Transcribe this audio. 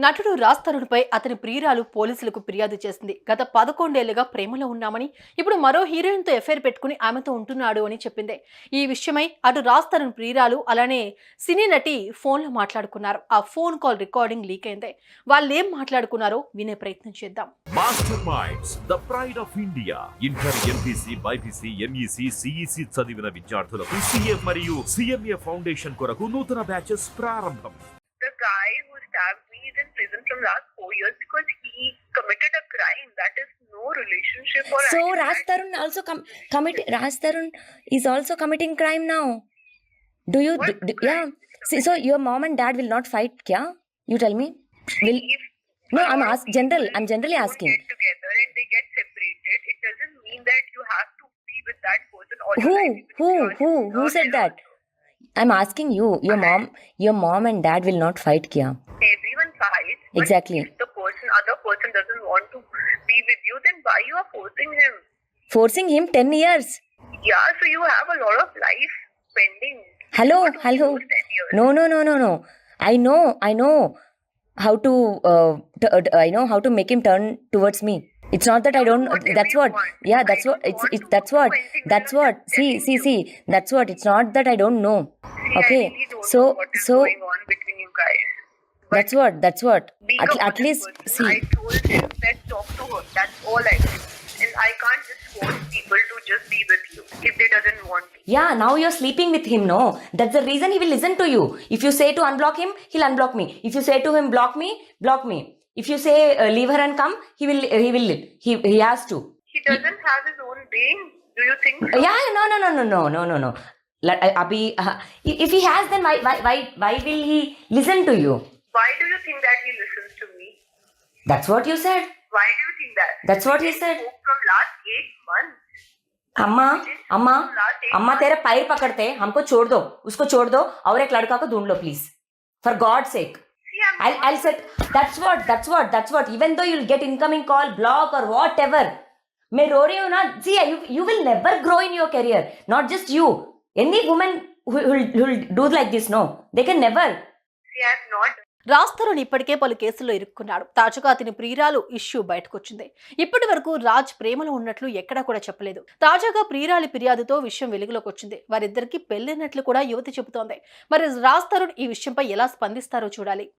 నటుడు రాజ్ తరుణ్పై అతని ప్రియురాలు పోలీసులకు ఫిర్యాదు చేసింది. గత 11 ఏళ్లుగా ప్రేమలో ఉన్నామని, ఇప్పుడు మరో హీరోయిన్తో ఎఫైర్ పెట్టుకుని ఆమెతో ఉంటున్నాడు అని చెప్పింది. ఈ విషయమై అటు రాజ్ తరుణ్ ప్రియురాలు అలానే సినీ నటి ఫోన్లో మాట్లాడుకున్నారు. ఆ ఫోన్ కాల్ రికార్డింగ్ లీక్ అయింది. వాళ్ళేం మాట్లాడుకున్నారో వినే ప్రయత్నం చేద్దాం. Master minds the pride of India. Inter, MPC, BiPC, MEC, CEC చదివిన విద్యార్థులకు సిఏ మరియు సిఎంఏ ఫౌండేషన్ కొరకు నూతన బ్యాచెస్ ప్రారంభం. The guy who stabbed me is in prison from last 4 years because he committed a crime. That is no relationship or So anything. Raj Tarun also Raj Tarun is also committing crime now. Do you? What Yeah. crime? So your mom and dad will not fight, kya? You tell me. Will If no? a I'm lot of ask general. people I'm generally don't asking. Get together and they get separated. It doesn't mean that you have to be with that person all Who? your life. Who said that? I'm asking you. Your mom and dad will not fight, kya? Everyone fights. But Exactly. if the other person doesn't want to be with you, then why you are forcing him? Forcing him 10 years. Yeah, so you have a lot of life pending. Hello. What do you do 10 years? No. I know how to. I know how to make him turn towards me. It's not that I don't. Whatever That's you what. want. Yeah, I that's what. don't It's want it's to that's do what. anything. That's I'm what. just telling you. See. That's what. It's not that I don't know. See, Okay. I really don't know what is So going on between you guys. But that's what. being a At honest least person, see. I told him that talk to her. That's all I do. And I can't just force people to just be with you if they doesn't want to. Yeah, now you're sleeping with him, no? That's the reason he will listen to you. If you say to unblock him, he'll unblock me. If you say to him, block me, block me. If you say leave her and come, he will. He has to. He doesn't have his own brain. Do you think so? Yeah, no. Abhi, if he has, then why will he listen to you? Why do you think that he listens to me? That's what you said. Why do you think that? That's what he We said. spoke from last 8 months. अम्मा तेरा पैर पकड़ते हमको छोड़ दो, उसको छोड़ दो और एक लड़का को ढूंढ लो please, for God's sake. See, I'm I'll say that's what even though you'll get incoming call, block or whatever, मैं रो रही हूँ ना. See, you will never grow in your career. Not just you, any woman who'll do like this, no, they can never. See, I'm not. Raj Tarun ఇప్పటికే పలు కేసుల్లో ఇరుక్కున్నాడు. తాజాగా అతని ప్రియురాలు ఇష్యూ బయటకొచ్చింది. ఇప్పటి వరకు రాజ్ ప్రేమలో ఉన్నట్లు ఎక్కడా కూడా చెప్పలేదు. తాజాగా ప్రియురాలి ఫిర్యాదుతో విషయం వెలుగులోకి వచ్చింది. వారిద్దరికి పెళ్లినట్లు కూడా యువతి చెబుతోంది. మరి రాజ్ తరుణ్ ఈ విషయంపై ఎలా స్పందిస్తారో చూడాలి.